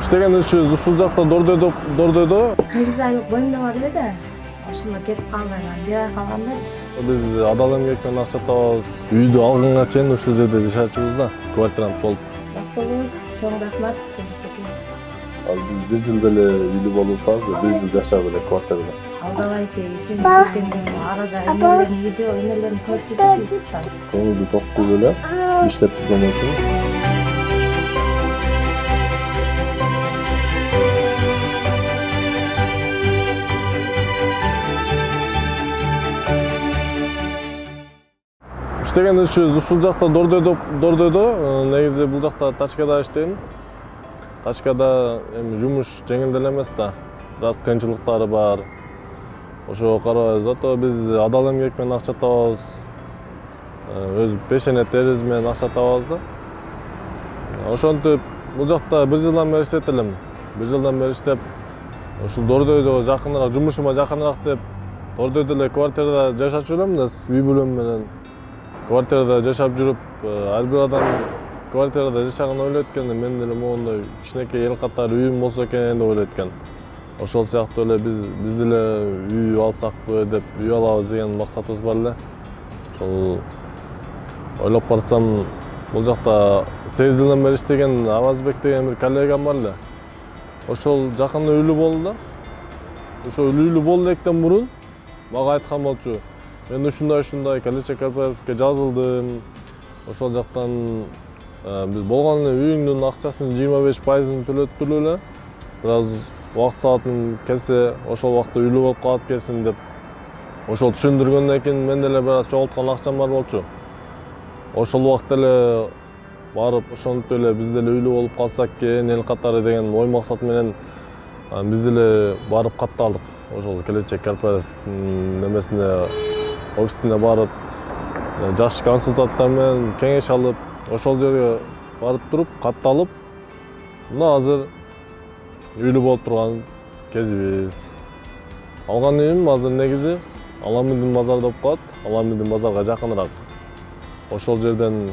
İştegen işimiz ушул жакта Дордойдо. 8 айлык боюнда бар эди. Ошондо кетип калдым. Бир ай калгандачы. Биз адал эмгекмен акча табабыз. Үйдү алганга чейин ушул жерде жашачубуз да, квартирант болуп. Рахмат, чоң рахмат. Ал биз бир жыл деле үйлүү болуп атабыз, бир жыл жашап эле квартирада. Алдабайт ишин бүткөндөн арада эмелерин видео эмелерин көрүп жүрдүм. Көңүлдү токтуп эле иштеп жүргөн үчүн. İştеген işimiz ушул жакта Дордойдо. Негизи бул жакта тачкада иштейм. Тачкада эми жумуш жеңил деле эмес да. Бир аз кыйынчылыктары бар. Ошого карабай зато биз адал эмгек менен акча табабыз. Өз пешене терибиз менен акча табабыз да. Ошентип бул жакта бир жылдан бери иштеп элем. Бир жылдан бери иштеп ушул Дордойдого жакыныраак, жумушума жакыныраак деп Дордойдо эле квартирада жашачу элем да, үй бүлөм менен. Квартирада жашап жүрүп, ар бир адам квартирада жашаган ойлойт экен, мен деле моундай кичинекей эл катары үйүм болсо экен деп ойлойт экен. Ошол сыяктуу эле биз деле үй алсакпы деп, үй алабыз деген максатыбыз бар эле. Ошол ойлоп барсам, бул жакта 8 жылдан бери иштеген Авазбек деген бир коллегам бар эле. Ошол жакында үйлүү болду да. Ошол үйлүү болду электен мурун мага айткан болчу. Мен ушундай келечек корпоративге жазылдым. Ошол жактан биз болгон үйүңдүн акчасынын 25%ын төлөттүр эле. Бир аз убакыт саатын келсе, ошол убакта үйлүү болуп калат экенсиң деп. Ошол түшүндүргөндөн кийин мен деле бир аз чогулткан акчам бар болчу. Ошол убакта эле барып, ошентип эле биз деле үйлүү болуп калсак экен, эл катары деген ой максат менен биз деле барып катталдык. Ошол келечек корпоративдин немесине, офисине барып, жакшы консультанттар менен кеңеш алып, ошол жерге барып туруп, катталып, мына азыр үйлүү болуп турган кезибиз. Алган үйүм азыр негизи Аламидин базар деп коет, Аламидин базарга жакыныраак. Ошол жерден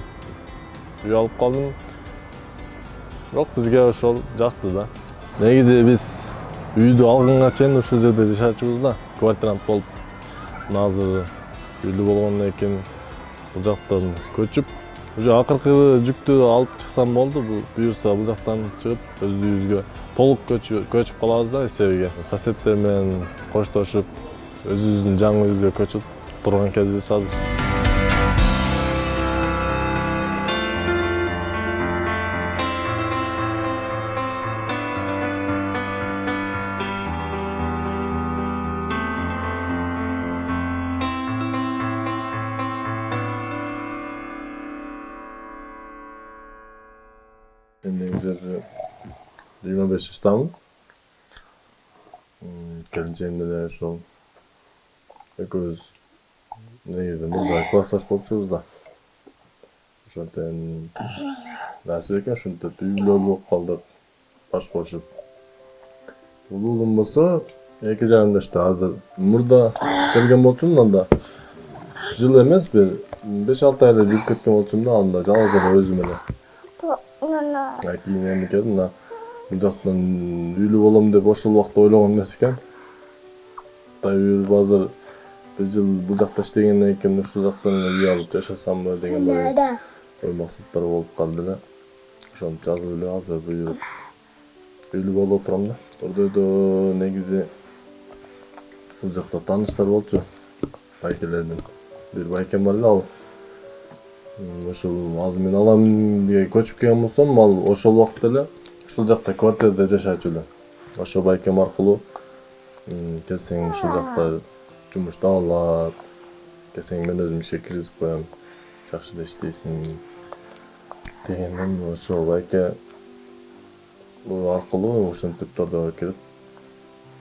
үй алып калдым. Бирок бизге ошол жакты да. Негизи биз үйдү алганга чейин ушул жерде жашачубуз да, квартирант болуп. Мына азыр үйлүү болгондон кийин бул жактан көчүп, уже акыркы жүктү алып чыксам болду. Буюрса бул жактан чыгып өзүбүзгө толук көчүп калабыз да эсебиге. Соседтер менен коштошуп, өзүбүздүн жаңы үйүбүзгө көчүп турган кезибиз азыр. Мен негизи 25 жаштамын. Келинчегим деле ошол экөөбүз негизи мурда классташ болчубуз да. Ошондон насип экен, ошентип үйлүү болуп калдык, баш кошуп. Бул уулум болсо 2 жарым жашта азыр. Мурда келген болчумун, анда жыл эмес, бир 5-6 ай эле жүрүп кеткен болчумун да, анда жалгыз эле өзүм эле. Кийин эми келдим, мына бул жактан үйлүү болом деп ошол убакта ойлогон эмес экен. Азыр бир жыл бул жакта иштегенден кийин ушул жактан үй алып жашасамбы деген ой максаттар болуп калды эле. Ошону жазып эле азыр буюруп үйлүү болуп отурам да. Дордойдо негизи бул жакта тааныштар болчу, байкелердин. Бир байкем бар эле, ал ошол азыр мен Аламидге көчүп келген болсом, ал ошол убакта эле ушул жакта квартирада жашачу эле. Ошол байкем аркылуу келсең ушул жакта жумуш таба алат. Келсең мен өзүм ишке киргизип коем, жакшы эле иштейсиң дегенден ошол байке аркылуу ушинтип Дордойго кирип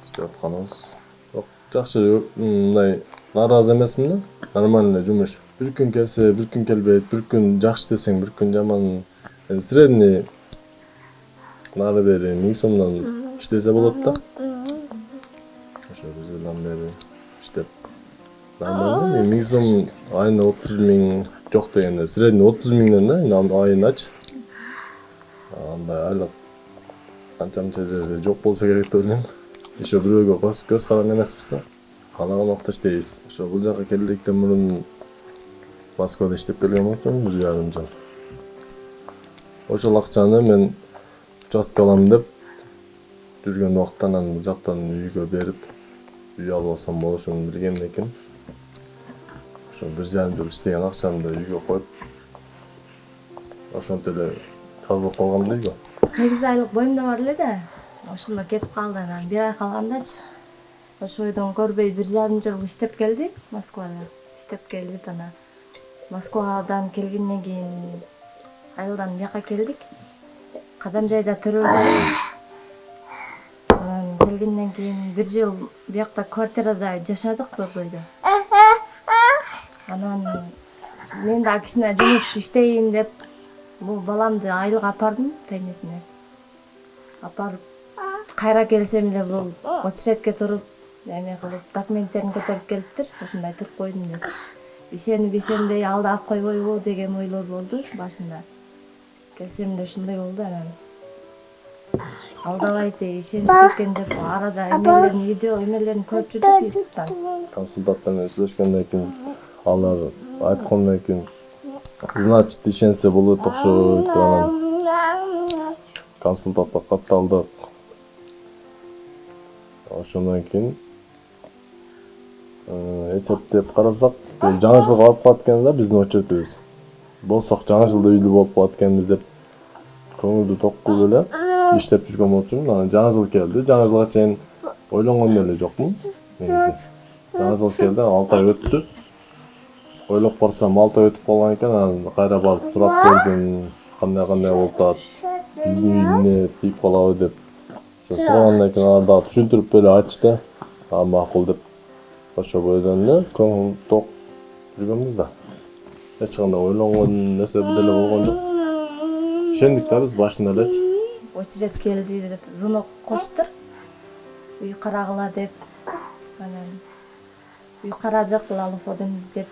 иштеп атканыбыз. Бирок жакшы, мындай нааразы эмесмин да. Нормальный жумуш. Bir gün kelse, bir gün kelbeyt, bir gün жақшы десең, bir gün жаман. Средний нары бери 1000 сомдон иштесе болот да. Ошо бир жылдан бери иштеп. Нормально, 1000 сом айына 30 000 жок дегенде, средний 30 000ден да, айынач. Андай айлык канча жерде жок болсо керек деп ойлойм. Еще бирөөгө көз каран эмеспиз да. Каалаган убакта иштейбиз. Ошо бул жака келдиктен мурун Москвада иштеп келген болчумун 1,5 жыл. Ошол акчаны мен участка алам деп жүргөн убакта анан бул жактан үйгө берип, үй алып алсам болушун билгенден кийин ошо 1,5 жыл иштеген акчамды үйгө коюп, ошентип эле тазалап калгам да үйгө. 8 айлык боюмда бар эле да. Ошондо кетип калды анан 1 ай калгандачы. Ошо ойдон көрбөй 1,5 жыл иштеп келдик Москвада. Иштеп келип анан Москвадан келгенден кийин айылдан бияка келдик. Кадамжайда төрөлдүк. Анан келгенден кийин 1 жыл биякта квартирада жашадык Борбойдо. Анан мен да кичине жумуш иштейин деп бул баламды айылга апардым тайнесине. Апарып кайра келсем эле бул очередке туруп эме кылып документтерин көтөрүп келиптир. Ушундай туруп койдум деп. Ишенбей алдап койбойбу деген ойлор болду башында. Келсем эле ушундай болду анан. Алдабайт ишенип кеткен деп арада эмелерин видео эмелерин көрүп жүрдүк YouTube'дан. Консультант менен сүйлөшкөндөн кийин алар айткандан кийин значит ишенсе болот окшойт деп анан консультантка катталдык. Ошондон кийин эсептеп карасак, жаңы жылга алып калат экен да биздин очередибиз. Болсок жаңы жылда үйлүү болуп калат экенбиз деп көңүлдү ток кылып эле иштеп жүргөн болчумун. Анан жаңы жыл келди. Жаңы жылга чейин ойлонгон эле жокмун негизи. Жаңы жыл келди, 6 ай өттү. Ойлоп барсам 6 ай өтүп калган экен, анан кайра барып сурап көрдүм, кандай болуп атат, биздин үй эмне тийип калабы деп. Ошо сурагандан кийин алар дагы түшүндүрүп эле айтышты. Макул деп. Ошо бойдон эле көңүл ток жүргөнбүз да. Эч кандай ойлонгон нерсе деле болгон жок. Ишендик да биз башында элечи. Очеред келди деп звонок коштур. Үй карагыла деп. Анан үй карадык, алып одемиз деп.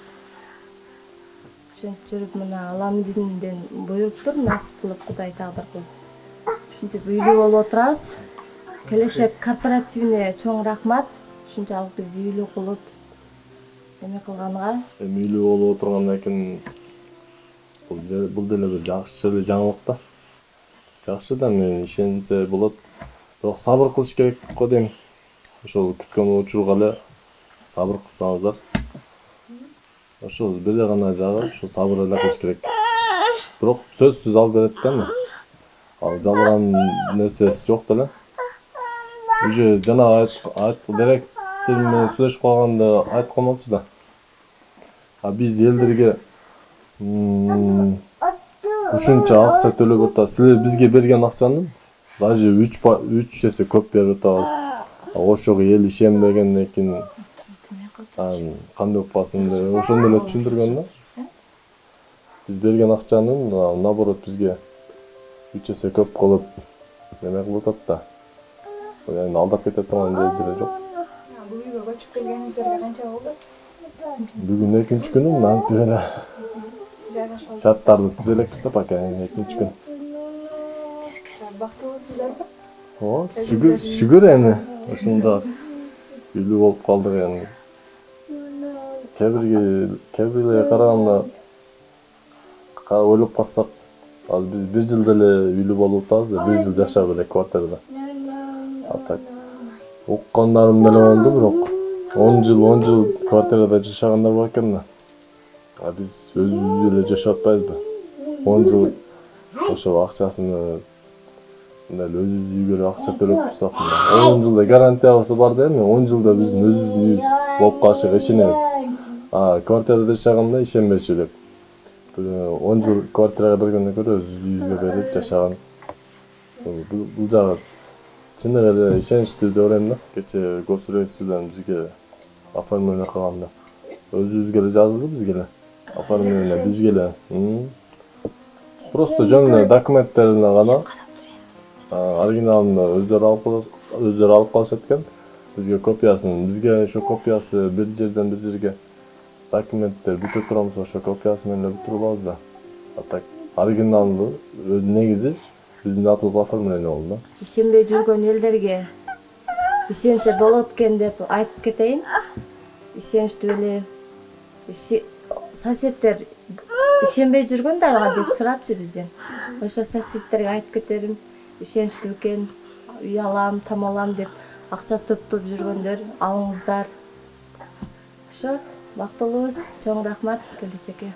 Ошентип жүрүп мына Аламдинден буйруптур, насип кылып Кудай тагдыр кылып. Ушинтип үйлүү болуп отурабыз. Келечек корпоративине чоң рахмат. Ушунчалык бизди үйлүү кылып эме кылганга. Эми үйлүү болуп отургандан кийин бул деле бир жакшы эле жаңылык да. Жакшы да, мен ишенсе болот. Бирок сабыр кылыш керек го дейм. Ошол күткөн учурга эле сабыр кылсаңыздар. Ошол бир гана жагы, ошо сабыр эле кылыш керек. Бирок сөзсүз алып берет да. Ал жалган нерсеси жок деле. Уже жана директор менен сүйлөшүп калганда айткан болчу да. Биз элдерге ушунча акча төлөп атабыз. Силер бизге берген акчанын даже 3 эсе көп берип атабыз. Ошого эл ишенбегенден кийин кандай болуп калсын деп ошондой эле түшүндүргөн да. Биз берген акчанын наоборот бизге 3 эсе көп кылып эме кылып атат да. Эми алдап кете турган жери деле жок. Бул үйгө көчүп келгениңиздерге канча болду? Бүгүн 2-нчи күнү мынантип эле шарттарды түзө элекпиз да пока 2-нчи күн. Бактылуусуздарбы? Шүгүр эми ушунча үйлүү болуп калдык эми. Кебирге караганда ойлоп калсак, биз 1 жыл деле үйлүү болуп атабыз да, 1 жыл жашап элек квартирада. Так. Уккандарым деле болду, бирок 10 жыл квартирада жашагандар бар экен да. Биз өзүбүз эле жашап атпайбызбы? 10 жыл ошо акчасын эле өзүбүз үйгө эле акча төлөп турсак, 10 жылда гарантиябыз бар да эми, 10 жылда биздин өзүбүздүн үйүбүз болуп калышыга ишенебиз. Квартирада жашаганда ишенбеши элек. 10 жыл квартирага бергенден көрө өзүбүздүн үйүбүзгө берип жашаган. Бул жагы чындык эле ишеничтүү деп ойлойм да. Кече госрейстерден бизге оформление кылганда өзүбүзгө эле жазылды, бизге эле оформление бизге эле. Просто жөн эле документтерин гана оригиналын өздөрү алып калышат экен. Бизге копиясын, бизге ошо копиясы бир жерден бир жерге документтер бүтүп турабыз, ошо копиясы менен бүтүрүп алабыз да. Так оригиналды негизи Биздин атыбыз оформление болду да. Ишенбей жүргөн элдерге ишенсе болот экен деп айтып кетейин. Ишеничтүү эле соседтер ишенбей жүргөн да ага деп сурапчы бизден. Ошо соседтерге айтып кетерим, ишеничтүү экен, үй алам, там алам деп акча топтоп жүргөндөр алыңыздар. Ошо бактылуубуз, чоң рахмат келечекке.